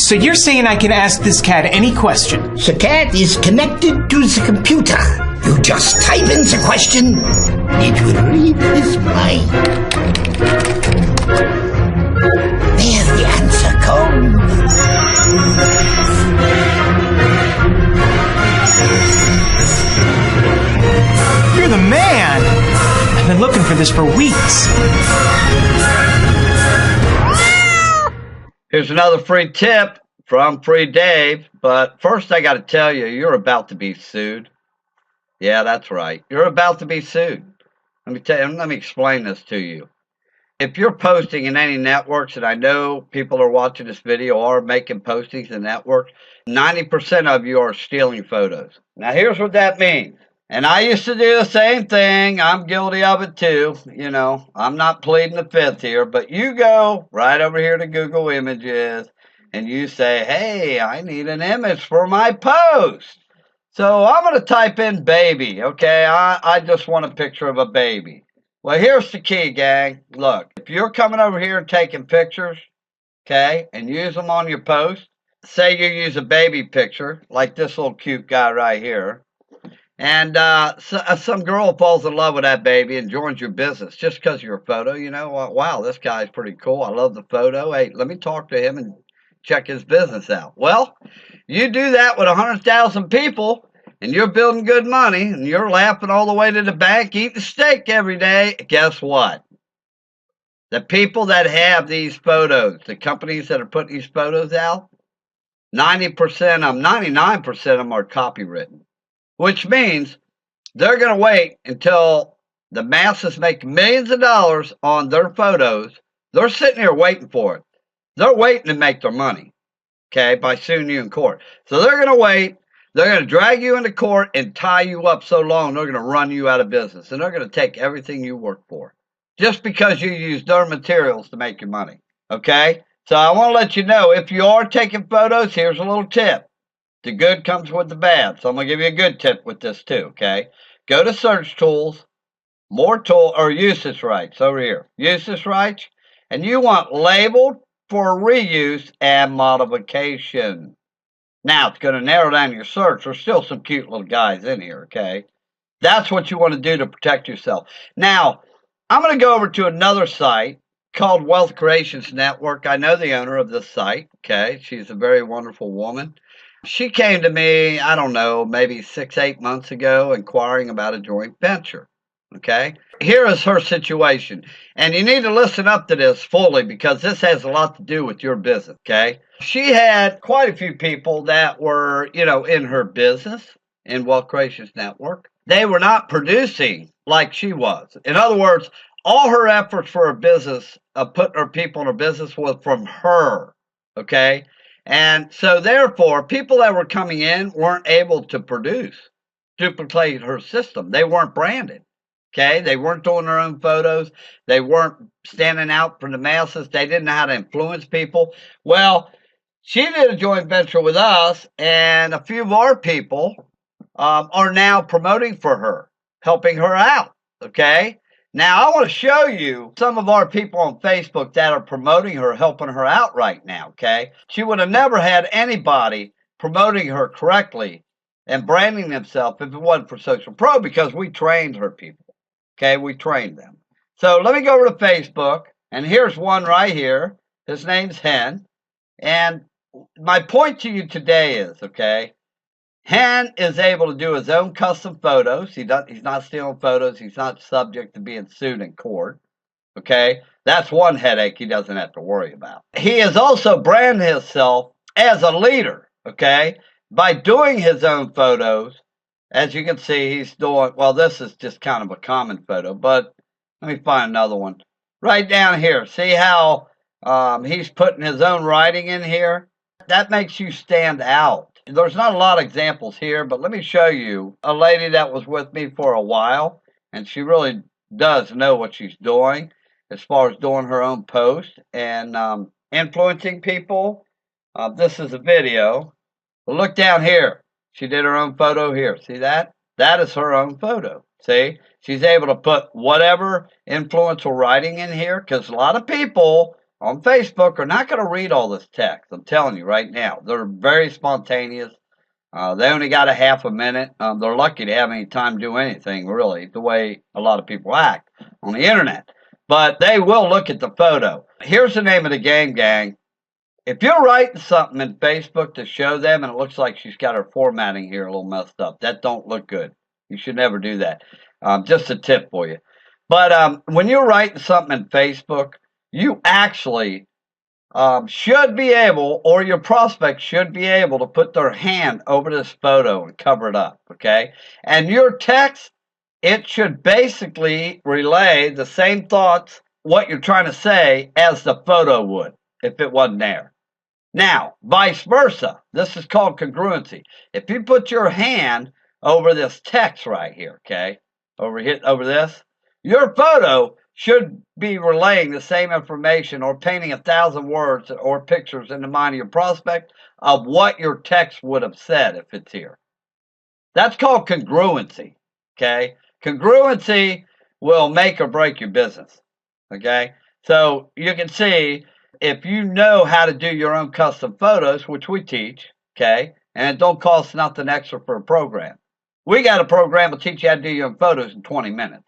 So you're saying I can ask this cat any question? The cat is connected to the computer. You just type in the question, it will read his mind. There the answer comes. You're the man! I've been looking for this for weeks. Here's another free tip from Free Dave, but first I got to tell you, you're about to be sued. Yeah, that's right. You're about to be sued. Let me explain this to you. If you're posting in any networks, and I know people are watching this video or making postings in networks, 90% of you are stealing photos. Now, here's what that means. And I used to do the same thing. I'm guilty of it too. You know, I'm not pleading the fifth here, but you go right over here to Google Images and you say, hey, I need an image for my post. So I'm going to type in baby, okay? I just want a picture of a baby. Well, here's the key, gang. Look, if you're coming over here and taking pictures, okay, and use them on your post, say you use a baby picture, like this little cute guy right here, and some girl falls in love with that baby and joins your business just because of your photo. You know, wow, this guy's pretty cool. I love the photo. Hey, let me talk to him and check his business out. Well, you do that with 100,000 people, and you're building good money, and you're laughing all the way to the bank, eating steak every day. Guess what? The people that have these photos, the companies that are putting these photos out, 90% of them, 99% of them are copywritten, which means they're going to wait until the masses make millions of dollars on their photos. They're sitting here waiting for it. They're waiting to make their money, okay, by suing you in court. So they're going to wait. They're going to drag you into court and tie you up so long, they're going to run you out of business. And they're going to take everything you work for just because you use their materials to make your money, okay? So I want to let you know, if you are taking photos, here's a little tip. The good comes with the bad. So I'm going to give you a good tip with this too, okay? Go to search tools, usage rights over here. Usage rights, and you want labeled for reuse and modification. Now, it's going to narrow down your search. There's still some cute little guys in here, okay? That's what you want to do to protect yourself. Now, I'm going to go over to another site called Wealth Creations Network. I know the owner of this site, okay? She's a very wonderful woman. She came to me, I don't know, maybe 6-8 months ago, inquiring about a joint venture, okay? Here is her situation, and you need to listen up to this fully because this has a lot to do with your business, okay? She had quite a few people that were, you know, in her business, in Wealth Creations Network. They were not producing like she was. In other words, all her efforts for her business, putting her people in her business was from her, okay? And so therefore, people that were coming in weren't able to duplicate her system. They weren't branded. Okay, they weren't doing their own photos. They weren't standing out for the masses. They didn't know how to influence people. Well, she did a joint venture with us, and a few of our people are now promoting for her, helping her out. Okay, now I want to show you some of our people on Facebook that are promoting her, helping her out right now. Okay, she would have never had anybody promoting her correctly and branding themselves if it wasn't for Social Pro, because we trained her people. Okay, we trained them. So let me go over to Facebook, and here's one right here. His name's Hen. And my point to you today is, okay, Hen is able to do his own custom photos. He's not stealing photos. He's not subject to being sued in court. Okay, that's one headache he doesn't have to worry about. He has also branded himself as a leader, okay, by doing his own photos. As you can see, he's doing, well, this is just kind of a common photo, but let me find another one. Right down here, see how he's putting his own writing in here? That makes you stand out. There's not a lot of examples here, but let me show you a lady that was with me for a while, and she really does know what she's doing as far as doing her own post and influencing people. This is a video. But look down here. She did her own photo here. See that? That is her own photo. See? She's able to put whatever influential writing in here, because a lot of people on Facebook are not going to read all this text. I'm telling you right now. They're very spontaneous. They only got a half a minute. They're lucky to have any time to do anything, really, the way a lot of people act on the internet. But they will look at the photo. Here's the name of the game, gang. If you're writing something in Facebook to show them and it looks like she's got her formatting here a little messed up, that don't look good. You should never do that. Just a tip for you. But when you're writing something in Facebook, you actually should be able, or your prospect should be able to put their hand over this photo and cover it up, okay? And your text, it should basically relay the same thoughts, what you're trying to say, as the photo would if it wasn't there. Now, vice versa. This is called congruency. If you put your hand over this text right here, okay, over this, your photo should be relaying the same information or painting 1,000 words or pictures in the mind of your prospect of what your text would have said if it's here. That's called congruency, okay? Congruency will make or break your business, okay? So you can see if you know how to do your own custom photos, which we teach, okay, and it don't cost nothing extra for a program. We got a program that will teach you how to do your own photos in 20 minutes.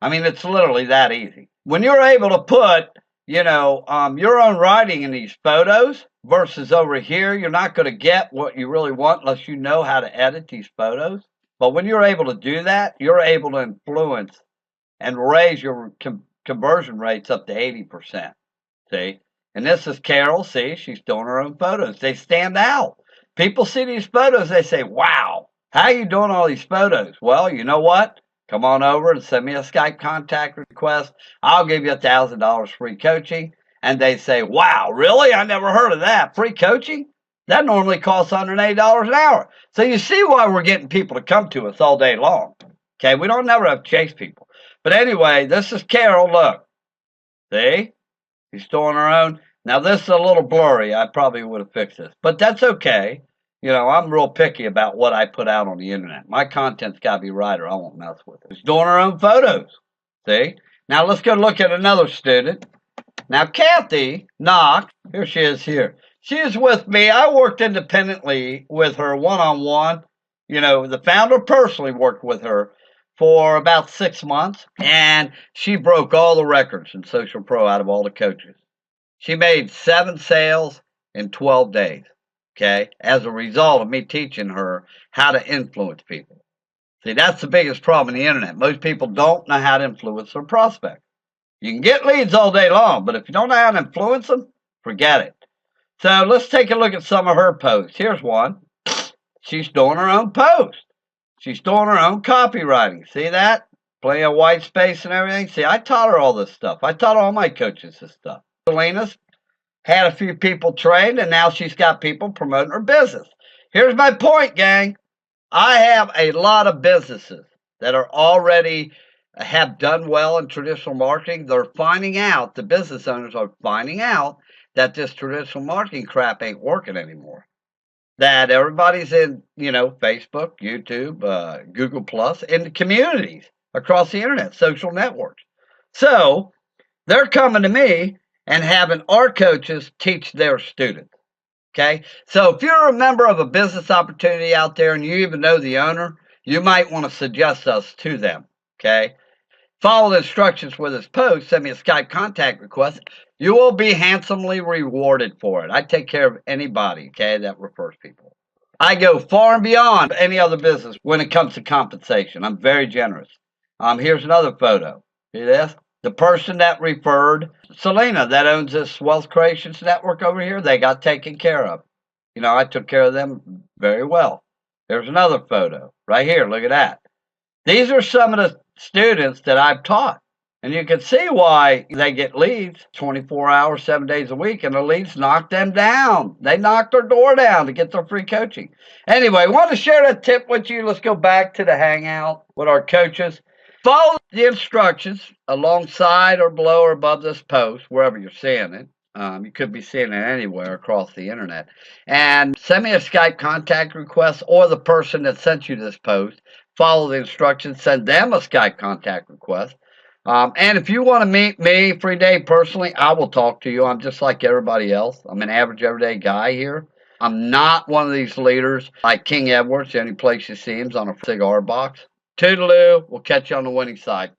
I mean, it's literally that easy. When you're able to put, your own writing in these photos versus over here, you're not going to get what you really want unless you know how to edit these photos. But when you're able to do that, you're able to influence and raise your conversion rates up to 80%. See? And this is Carol. See, she's doing her own photos. They stand out. People see these photos, they say, wow, how are you doing all these photos? Well, you know what? Come on over and send me a Skype contact request. I'll give you $1,000 free coaching. And they say, wow, really? I never heard of that. Free coaching? That normally costs $180 an hour. So you see why we're getting people to come to us all day long. Okay, we don't never have to chase people. But anyway, this is Carol. Look. See? She's doing her own. Now, this is a little blurry. I probably would have fixed this. But that's okay. I'm real picky about what I put out on the internet. My content's got to be right or I won't mess with it. She's doing her own photos. See? Now, let's go look at another student. Now, Kathy Knox, here she is here. She is with me. I worked independently with her one-on-one. The founder personally worked with her for about 6 months, and she broke all the records in Social Pro out of all the coaches. She made 7 sales in 12 days. Okay, as a result of me teaching her how to influence people. See, that's the biggest problem in the internet. Most people don't know how to influence their prospects. You can get leads all day long, but if you don't know how to influence them, forget it. So let's take a look at some of her posts. Here's one. She's doing her own post. She's doing her own copywriting. See that? Plenty of white space and everything. See, I taught her all this stuff. I taught all my coaches this stuff. Selena's had a few people trained, and now she's got people promoting her business. Here's my point, gang. I have a lot of businesses that are already have done well in traditional marketing. They're finding out, the business owners are finding out that this traditional marketing crap ain't working anymore. That everybody's in, Facebook, YouTube, Google Plus, in the communities across the internet, social networks. So they're coming to me and having our coaches teach their students, okay? So if you're a member of a business opportunity out there and you even know the owner, you might want to suggest us to them, okay? Follow the instructions with this post. Send me a Skype contact request. You will be handsomely rewarded for it. I take care of anybody, okay, that refers people. I go far and beyond any other business when it comes to compensation. I'm very generous. Here's another photo. See this? The person that referred Selena, that owns this Wealth Creations Network over here, they got taken care of. I took care of them very well. There's another photo right here. Look at that. These are some of the students that I've taught. And you can see why they get leads 24 hours, 7 days a week, and the leads knock them down. They knock their door down to get their free coaching. Anyway, I want to share that tip with you. Let's go back to the hangout with our coaches. Follow the instructions alongside or below or above this post, wherever you're seeing it. You could be seeing it anywhere across the internet. And send me a Skype contact request, or the person that sent you this post. Follow the instructions. Send them a Skype contact request. And if you want to meet me, Free Dave, personally, I will talk to you. I'm just like everybody else. I'm an average, everyday guy here. I'm not one of these leaders like King Edwards. The only place you see him's on a cigar box. Toodaloo. We'll catch you on the winning side.